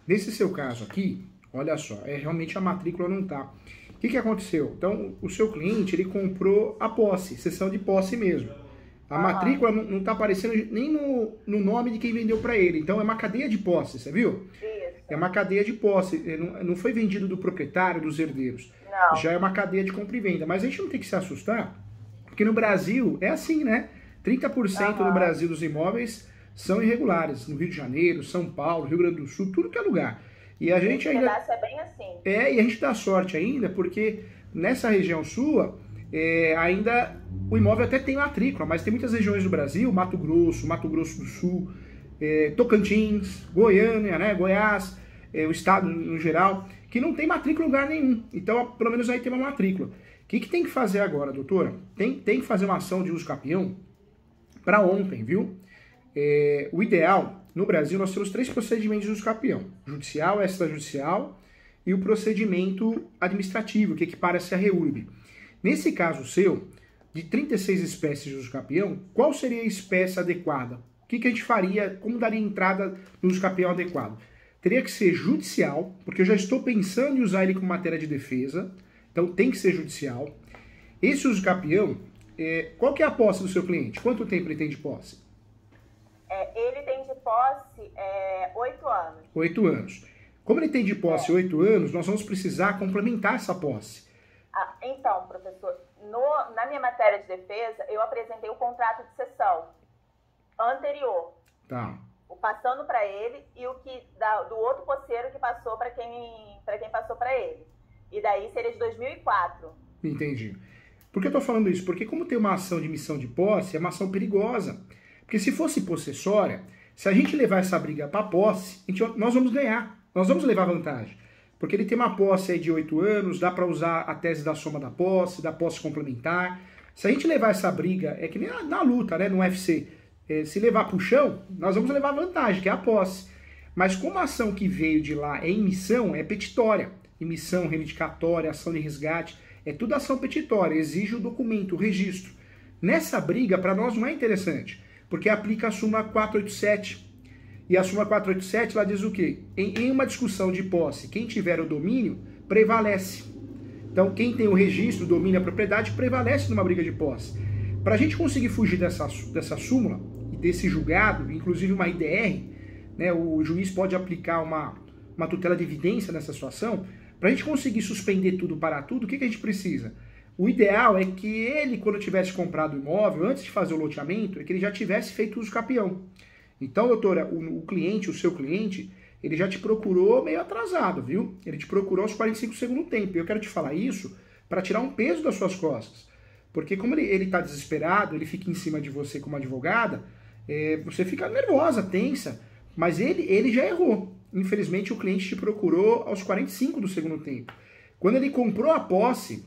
Nesse seu caso aqui, olha só, realmente a matrícula não tá. O que aconteceu? Então, o seu cliente, ele comprou a posse, sessão de posse mesmo. A matrícula não está aparecendo nem no nome de quem vendeu para ele. Então, é uma cadeia de posse, você viu? Isso. É uma cadeia de posse. Não foi vendido do proprietário, dos herdeiros. Não. Já é uma cadeia de compra e venda. Mas a gente não tem que se assustar, porque no Brasil é assim, né? 30% no Brasil dos imóveis são irregulares. No Rio de Janeiro, São Paulo, Rio Grande do Sul, tudo que é lugar. E a gente Esse ainda... pedaço é bem assim. e a gente dá sorte ainda, porque nessa região sua, ainda o imóvel até tem matrícula, mas tem muitas regiões do Brasil, Mato Grosso do Sul, Tocantins, Goiânia, né, Goiás, o estado no geral, que não tem matrícula em lugar nenhum. Então, pelo menos aí tem uma matrícula. O que tem que fazer agora, doutora? Tem que fazer uma ação de uso capião para ontem, viu? O ideal, no Brasil, nós temos 3 procedimentos de uso capião: judicial, extrajudicial e o procedimento administrativo, que equipara-se a REURB. Nesse caso seu, de 36 espécies de uso capião, qual seria a espécie adequada? O que a gente faria, como daria entrada no uso capião adequado? Teria que ser judicial, porque eu já estou pensando em usar ele como matéria de defesa, então tem que ser judicial. Esse uso capião, qual que é a posse do seu cliente? Quanto tempo ele tem de posse? Ele tem de posse 8 anos. 8 anos. Como ele tem de posse 8 anos, nós vamos precisar complementar essa posse. Então, professor, na minha matéria de defesa, eu apresentei o contrato de cessão anterior. Tá. Passando para ele e o que do outro posseiro que passou para quem passou para ele. E daí seria de 2004. Entendi. Por que eu tô falando isso? Porque como tem uma ação de missão de posse, é uma ação perigosa. Porque se fosse possessória, se a gente levar essa briga para posse, nós vamos ganhar. Nós vamos levar vantagem. Porque ele tem uma posse aí de 8 anos, dá para usar a tese da soma da posse complementar. Se a gente levar essa briga, é que nem na luta, né, no UFC, se levar pro chão, nós vamos levar vantagem, que é a posse. Mas como a ação que veio de lá é em missão, é petitória. Emissão, reivindicatória, ação de resgate, é tudo ação petitória, exige o documento, o registro. Nessa briga, para nós não é interessante, porque aplica a súmula 487. E a súmula 487, ela diz o quê? Em uma discussão de posse, quem tiver o domínio, prevalece. Então, quem tem o registro, o domínio, a propriedade, prevalece numa briga de posse. Para a gente conseguir fugir dessa súmula e desse julgado, inclusive uma IDR, né, o juiz pode aplicar uma tutela de evidência nessa situação. Para a gente conseguir suspender tudo, parar tudo, o que a gente precisa? O ideal é que ele, quando tivesse comprado o imóvel, antes de fazer o loteamento, é que ele já tivesse feito uso capião. Então, doutora, o seu cliente, ele já te procurou meio atrasado, viu? Ele te procurou aos 45 segundos do tempo. E eu quero te falar isso para tirar um peso das suas costas. Porque como ele está desesperado, ele fica em cima de você como advogada, você fica nervosa, tensa. Mas ele já errou. Infelizmente, o cliente te procurou aos 45 do segundo tempo. Quando ele comprou a posse,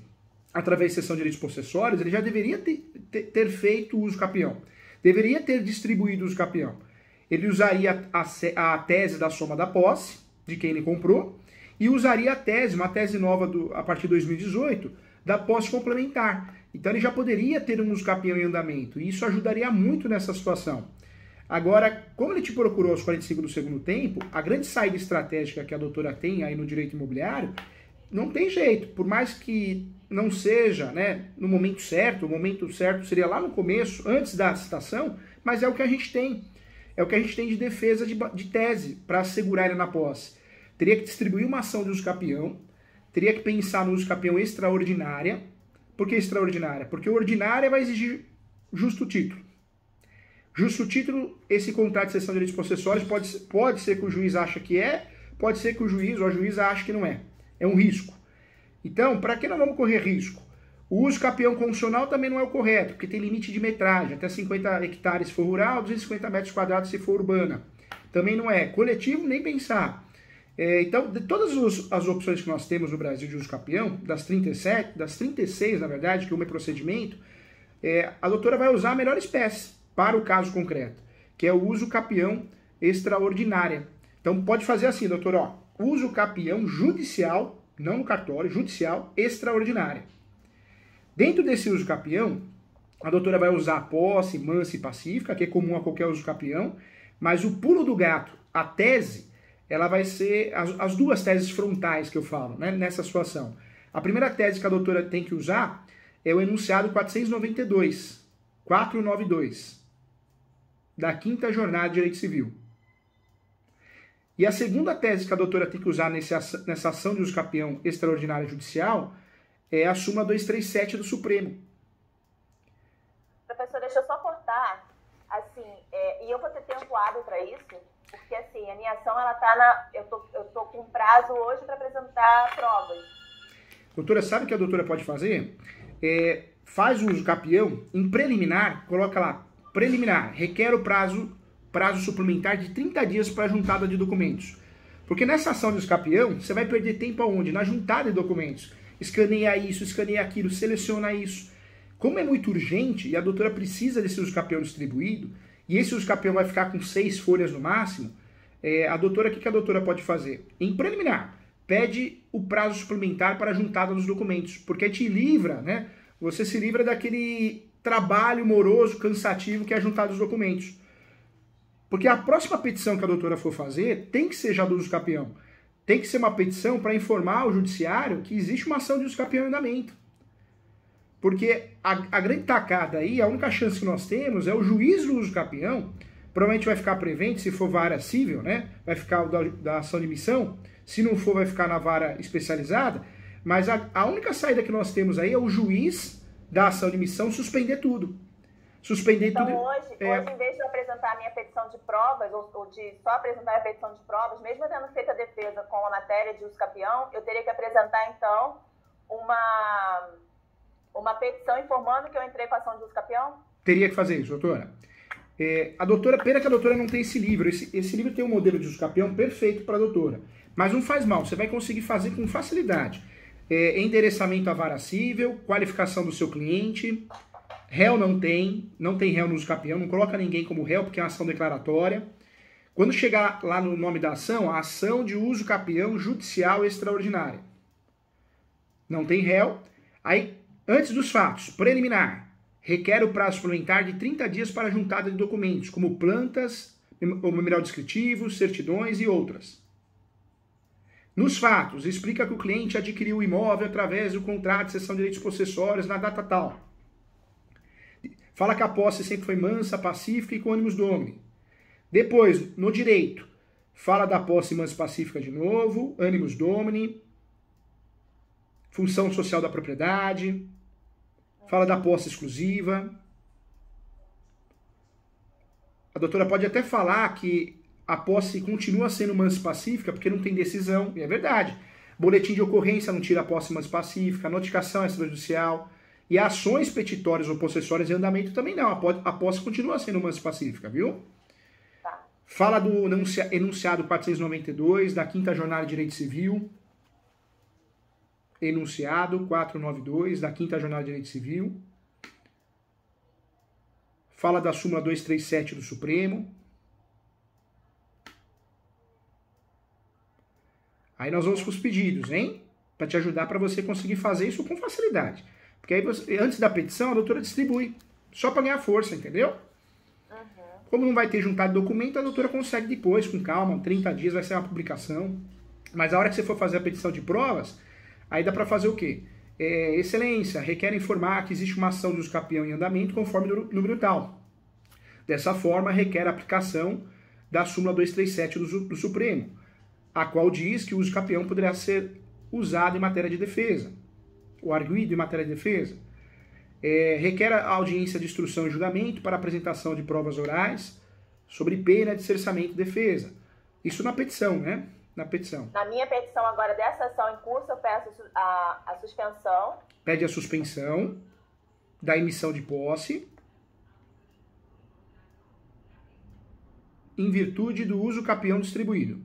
através de cessão de direitos possessórios, ele já deveria ter feito o uso capião. Deveria ter distribuído o uso capião. Ele usaria a tese da soma da posse, de quem ele comprou, e usaria uma tese nova a partir de 2018, da posse complementar. Então ele já poderia ter um uso capião em andamento, e isso ajudaria muito nessa situação. Agora, como ele te procurou aos 45 do segundo tempo, a grande saída estratégica que a doutora tem aí no direito imobiliário, não tem jeito, por mais que não seja, né, no momento certo, o momento certo seria lá no começo, antes da citação, mas é o que a gente tem. É o que a gente tem de defesa de tese para assegurar ele na posse. Teria que distribuir uma ação de uso capião, teria que pensar no uso capião extraordinária. Por que extraordinária? Porque ordinária vai exigir justo título. Justo título, esse contrato de cessão de direitos possessórios pode ser que o juiz acha que é, pode ser que o juiz ou a juíza acha que não é. É um risco. Então, para que nós vamos correr risco? O uso capião constitucional também não é o correto, porque tem limite de metragem, até 50 hectares se for rural, 250 metros quadrados se for urbana. Também não é. Coletivo, nem pensar. Então, de todas as opções que nós temos no Brasil de uso capião, das 36, na verdade, que uma é procedimento, a doutora vai usar a melhor espécie para o caso concreto, que é o uso capião extraordinária. Então, pode fazer assim, doutora, uso capião judicial, não no cartório, judicial extraordinária. Dentro desse uso capião, a doutora vai usar a posse, mansa e pacífica, que é comum a qualquer uso capião, mas o pulo do gato, a tese, ela vai ser as duas teses frontais que eu falo, né, nessa situação. A primeira tese que a doutora tem que usar é o enunciado 492, da Quinta Jornada de Direito Civil. E a segunda tese que a doutora tem que usar nessa ação de uso capião extraordinária judicial é a súmula 237 do Supremo. Professor, deixa eu só cortar, assim, e eu vou ter tempo hábil para isso, porque assim, a minha ação, ela tá eu tô com prazo hoje para apresentar provas. Doutora, sabe o que a doutora pode fazer? Faz o uso capião, em preliminar, coloca lá, preliminar, requer o prazo suplementar de 30 dias para a juntada de documentos. Porque nessa ação de uso capião, você vai perder tempo aonde? Na juntada de documentos. Escaneia isso, escaneia aquilo, seleciona isso. Como é muito urgente e a doutora precisa desse uso capião distribuído, e esse uso capião vai ficar com 6 folhas no máximo, a doutora, o que a doutora pode fazer? Em preliminar, pede o prazo suplementar para a juntada dos documentos, porque te livra, né? Você se livra daquele trabalho moroso, cansativo que é a juntada dos documentos. Porque a próxima petição que a doutora for fazer tem que ser já do uso capião. Tem que ser uma petição para informar ao judiciário que existe uma ação de uso capião em andamento. Porque a grande tacada aí, a única chance que nós temos é o juiz do uso capião, provavelmente vai ficar prevente, se for vara civil, né? Vai ficar o da ação de missão, se não for vai ficar na vara especializada, mas a única saída que nós temos aí é o juiz da ação de missão suspender tudo. Suspender então, tudo. Hoje, em vez de eu apresentar a minha petição de provas, ou de só apresentar a petição de provas, mesmo eu tendo feito a defesa com a matéria de uso capião, eu teria que apresentar, então, uma petição informando que eu entrei com a ação de uso capião? Teria que fazer isso, doutora. Pena que a doutora não tem esse livro. Esse livro tem um modelo de uso capião perfeito para a doutora. Mas não faz mal, você vai conseguir fazer com facilidade. Endereçamento à vara civil, qualificação do seu cliente. Réu não tem réu no uso capião, não coloca ninguém como réu porque é uma ação declaratória. Quando chegar lá no nome da ação, a ação de uso capião judicial extraordinária. Não tem réu. Aí, antes dos fatos, preliminar, requer o prazo suplementar de 30 dias para a juntada de documentos, como plantas, o memorial descritivo, certidões e outras. Nos fatos, explica que o cliente adquiriu o imóvel através do contrato de cessão de direitos possessórios na data tal. Fala que a posse sempre foi mansa, pacífica e com ânimos domini. Depois, no direito, fala da posse mansa e pacífica de novo, ânimos domini, função social da propriedade, fala da posse exclusiva. A doutora pode até falar que a posse continua sendo mansa e pacífica porque não tem decisão, e é verdade. Boletim de ocorrência não tira a posse mansa e pacífica, notificação extrajudicial. E ações petitórias ou possessórias em andamento também não. A posse continua sendo mansa e pacífica, viu? Tá. Fala do enunciado 492 da Quinta Jornada de Direito Civil. Enunciado 492 da Quinta Jornada de Direito Civil. Fala da súmula 237 do Supremo. Aí nós vamos para os pedidos, hein? Para te ajudar para você conseguir fazer isso com facilidade. Porque aí, antes da petição, a doutora distribui. Só para ganhar força, entendeu? Uhum. Como não vai ter juntado documento, a doutora consegue depois, com calma, 30 dias vai ser uma publicação. Mas a hora que você for fazer a petição de provas, aí dá para fazer o quê? Excelência, requer informar que existe uma ação de uso capião em andamento conforme o número tal. Dessa forma, requer a aplicação da súmula 237 do Supremo, a qual diz que o uso capião poderá ser usado em matéria de defesa. O arguido em matéria de defesa, requer a audiência de instrução e julgamento para apresentação de provas orais sobre pena de cerceamento e defesa. Isso na petição, né? Na petição. Na minha petição agora dessa ação em curso, eu peço a suspensão. Pede a suspensão da emissão de posse em virtude do uso capião distribuído.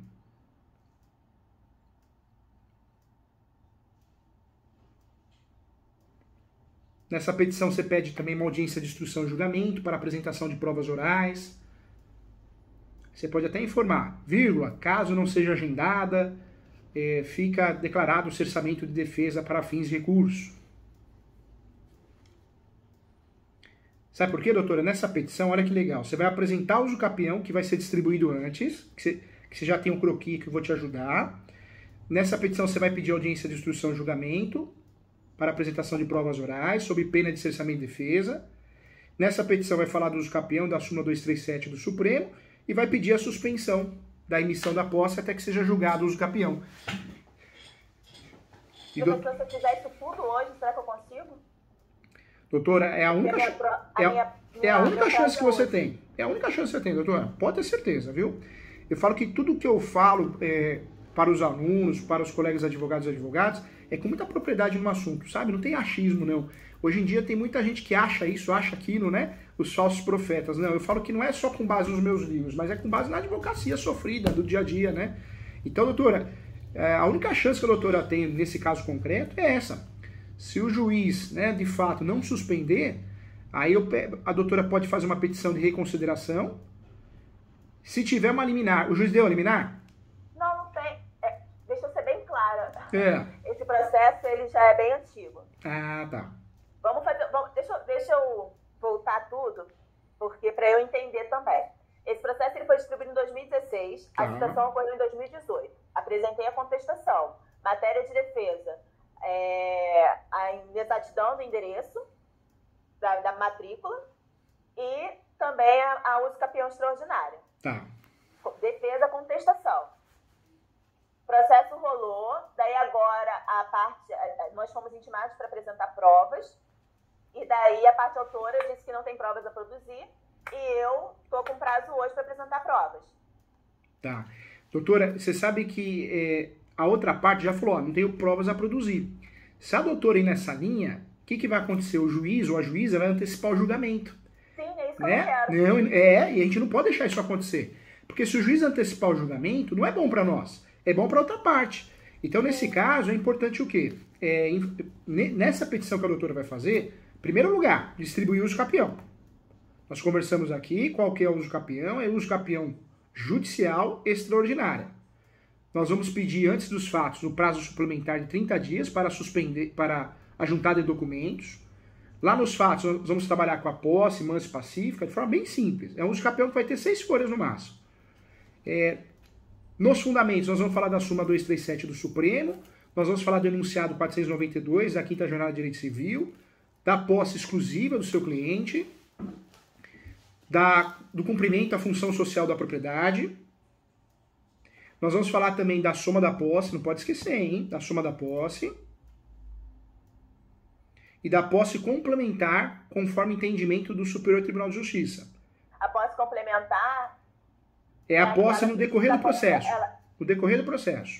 Nessa petição você pede também uma audiência de instrução e julgamento para apresentação de provas orais. Você pode até informar, vírgula, caso não seja agendada, fica declarado o cerceamento de defesa para fins de recurso. Sabe por quê, doutora? Nessa petição, olha que legal, você vai apresentar o uso capião que vai ser distribuído antes, que que você já tem um croquis que eu vou te ajudar. Nessa petição você vai pedir audiência de instrução e julgamento para apresentação de provas orais, sob pena de cessamento e defesa. Nessa petição vai falar do uso capião da súmula 237 do Supremo e vai pedir a suspensão da emissão da posse até que seja julgado o uso capião. Professor, se eu fizer isso tudo hoje, será que eu consigo? Doutora, é a única chance que você tem. É a única chance que você tem, doutora. Pode ter certeza, viu? Eu falo que tudo que eu falo para os alunos, para os colegas advogados e advogadas, é com muita propriedade no assunto, sabe? Não tem achismo, não. Hoje em dia tem muita gente que acha isso, acha aquilo, né? Os falsos profetas. Não, eu falo que não é só com base nos meus livros, mas é com base na advocacia sofrida, do dia a dia, né? Então, doutora, a única chance que a doutora tem nesse caso concreto é essa. Se o juiz, né, de fato, não suspender, aí a doutora pode fazer uma petição de reconsideração. Se tiver uma liminar, o juiz deu a liminar? Não tem. Deixa eu ser bem clara. É. Esse processo ele já é bem antigo. Ah, tá. Deixa eu voltar tudo, porque para eu entender também. Esse processo ele foi distribuído em 2016, Tá. a citação ocorreu em 2018. Apresentei a contestação. Matéria de defesa, a inexatidão do endereço da matrícula e também a uso capião extraordinário. Tá. Defesa, contestação. O processo rolou, daí agora nós fomos intimados para apresentar provas, e daí a parte autora disse que não tem provas a produzir, e eu estou com prazo hoje para apresentar provas. Tá. Doutora, você sabe que a outra parte já falou, não tenho provas a produzir. Se a doutora ir nessa linha, o que vai acontecer? O juiz ou a juíza vai antecipar o julgamento. Sim, é isso que Né? eu quero. E a gente não pode deixar isso acontecer. Porque se o juiz antecipar o julgamento, não é bom para nós, é bom para outra parte. Então, nesse caso, é importante o quê? Nessa petição que a doutora vai fazer, em primeiro lugar, distribuir o uso capião. Nós conversamos aqui qual que é o uso capião, é o uso capião judicial extraordinária. Nós vamos pedir, antes dos fatos, no prazo suplementar de 30 dias para a juntada de documentos. Lá nos fatos, nós vamos trabalhar com a posse, mansa e pacífica, de forma bem simples. É um uso capião que vai ter 6 folhas no máximo. Nos fundamentos, nós vamos falar da súmula 237 do Supremo, nós vamos falar do enunciado 492 da 5ª Jornada de Direito Civil, da posse exclusiva do seu cliente, do cumprimento da função social da propriedade. Nós vamos falar também da soma da posse, não pode esquecer, hein? Da soma da posse. E da posse complementar, conforme entendimento do Superior Tribunal de Justiça. A posse complementar... É a posse no decorrer do processo. No decorrer do processo.